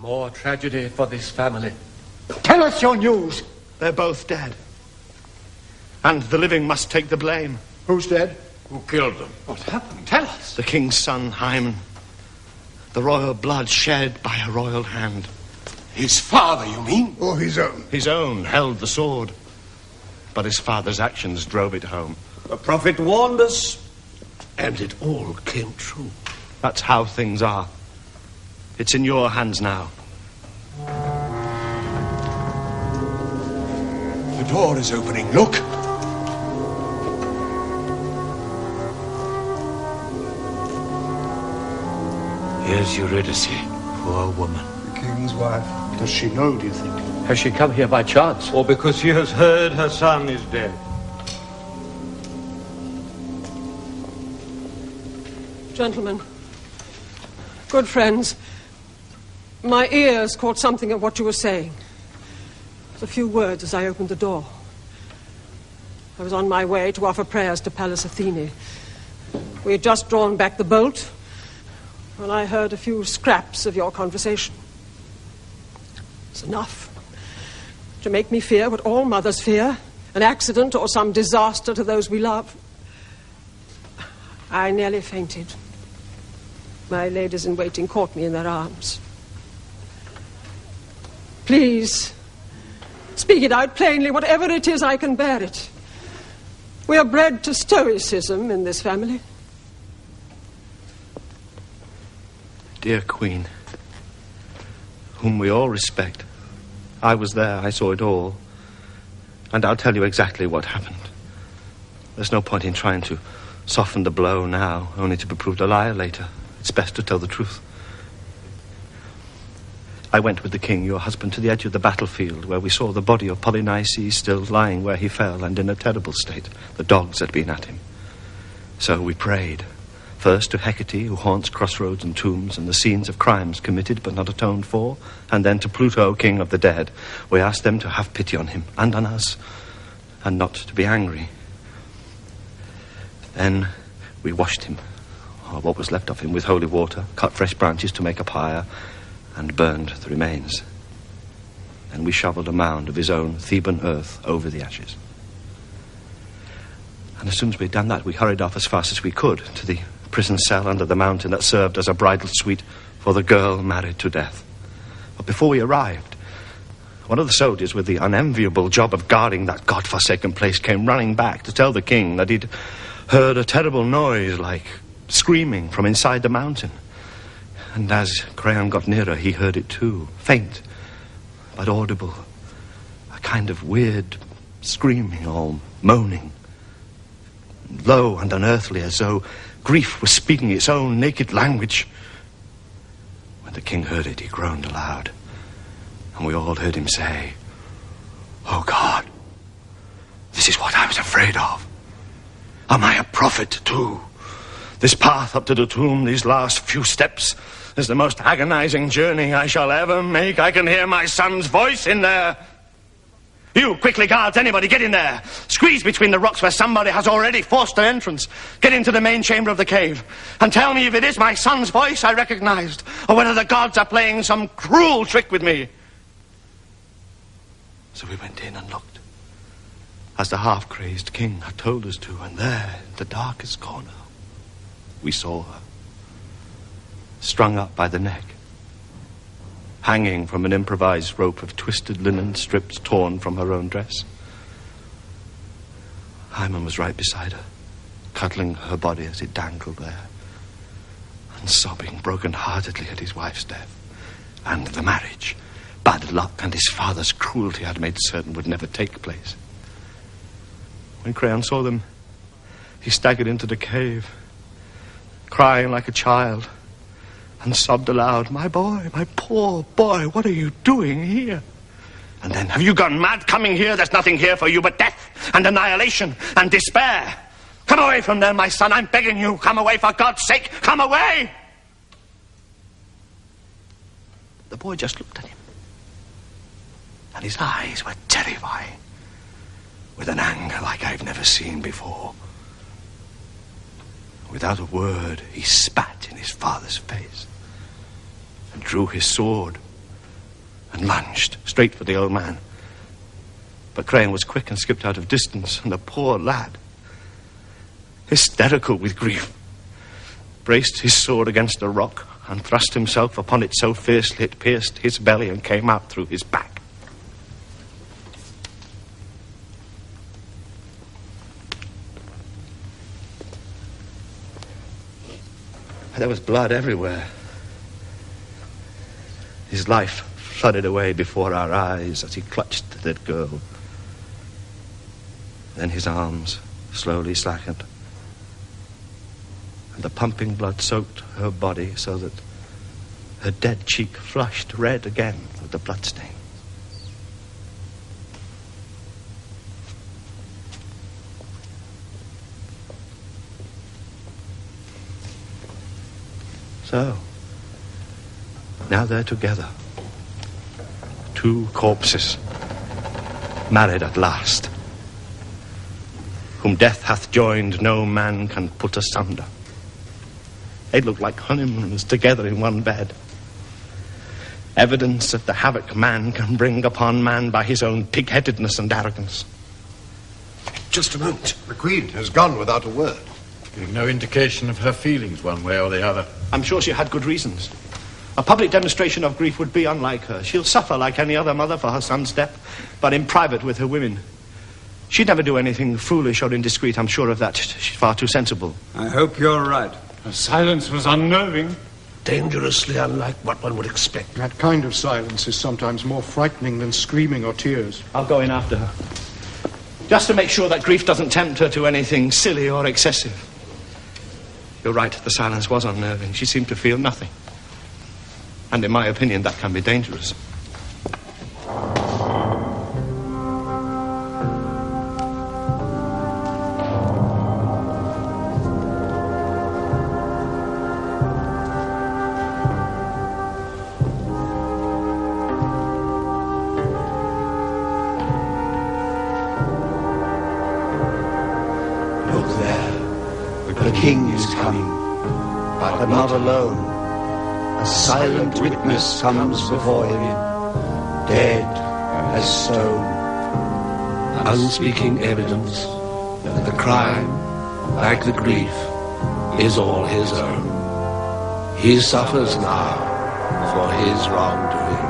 More tragedy for this family. Tell us your news. They're both dead. And the living must take the blame. Who's dead? Who killed them? What happened? Tell us. The king's son, Hyman. The royal blood shed by a royal hand. His father, you mean? Or his own? His own held the sword. But his father's actions drove it home. The prophet warned us, and it all came true. That's how things are. It's in your hands now. The door is opening. Look. Here's Eurydice, poor woman. The king's wife. Does she know, do you think? Has she come here by chance? Or because she has heard her son is dead? Gentlemen, good friends, my ears caught something of what you were saying. A few words as I opened the door. I was on my way to offer prayers to Pallas Athene. We had just drawn back the bolt when I heard a few scraps of your conversation. It's enough to make me fear what all mothers fear, an accident or some disaster to those we love. I nearly fainted. My ladies-in-waiting caught me in their arms. Please, speak it out plainly. Whatever it is, I can bear it. We are bred to stoicism in this family. Dear Queen, whom we all respect, I was there, I saw it all. And I'll tell you exactly what happened. There's no point in trying to soften the blow now, only to be proved a liar later. It's best to tell the truth. I went with the king, your husband, to the edge of the battlefield, where we saw the body of Polynices still lying where he fell and in a terrible state. The dogs had been at him. So we prayed. First to Hecate, who haunts crossroads and tombs and the scenes of crimes committed but not atoned for, and then to Pluto, king of the dead. We asked them to have pity on him and on us, and not to be angry. Then we washed him, or what was left of him, with holy water, cut fresh branches to make a pyre, and burned the remains. Then we shoveled a mound of his own Theban earth over the ashes. And as soon as we'd done that, we hurried off as fast as we could to the prison cell under the mountain that served as a bridal suite for the girl married to death. But before we arrived, one of the soldiers with the unenviable job of guarding that God-forsaken place came running back to tell the king that he'd heard a terrible noise like screaming from inside the mountain. And as Creon got nearer, he heard it too, faint but audible, a kind of weird screaming or moaning, low and unearthly, as though grief was speaking its own naked language. When the king heard it, he groaned aloud, and we all heard him say, "Oh God, this is what I was afraid of. Am I a prophet too? This path up to the tomb, these last few steps, is the most agonizing journey I shall ever make. I can hear my son's voice in there. You, quickly, guards, anybody, get in there. Squeeze between the rocks where somebody has already forced an entrance. Get into the main chamber of the cave, and tell me if it is my son's voice I recognized, or whether the gods are playing some cruel trick with me." So we went in and looked, as the half-crazed king had told us to, and there, in the darkest corner, we saw her, strung up by the neck, hanging from an improvised rope of twisted linen strips torn from her own dress. Hyman was right beside her, cuddling her body as it dangled there, and sobbing broken-heartedly at his wife's death, and the marriage, bad luck, and his father's cruelty had made certain would never take place. When Creon saw them, he staggered into the cave, crying like a child, and sobbed aloud, "My boy, my poor boy, what are you doing here?" And then, "Have you gone mad coming here? There's nothing here for you but death and annihilation and despair. Come away from there, my son, I'm begging you. Come away, for God's sake, come away!" The boy just looked at him, and his eyes were terrifying, with an anger like I've never seen before. Without a word, he spat in his father's face and drew his sword and lunged straight for the old man. But Crane was quick and skipped out of distance, and the poor lad, hysterical with grief, braced his sword against a rock and thrust himself upon it so fiercely it pierced his belly and came out through his back. There was blood everywhere. His life flooded away before our eyes as he clutched the dead girl. Then his arms slowly slackened, and the pumping blood soaked her body so that her dead cheek flushed red again with the bloodstain. So, now they're together. Two corpses, married at last. Whom death hath joined, no man can put asunder. They look like honeymooners together in one bed. Evidence of the havoc man can bring upon man by his own pig-headedness and arrogance. Just a moment. The Queen has gone without a word. Giving no indication of her feelings one way or the other. I'm sure she had good reasons. A public demonstration of grief would be unlike her. She'll suffer like any other mother for her son's death, but in private with her women. She'd never do anything foolish or indiscreet, I'm sure of that. She's far too sensible. I hope you're right. Her silence was unnerving. Dangerously unlike what one would expect. That kind of silence is sometimes more frightening than screaming or tears. I'll go in after her. Just to make sure that grief doesn't tempt her to anything silly or excessive. You're right, the silence was unnerving. She seemed to feel nothing. And in my opinion, that can be dangerous. Look there. The king is coming, but not alone. A silent witness comes before him, dead as stone. Unspeaking evidence that the crime, like the grief, is all his own. He suffers now for his wrongdoing.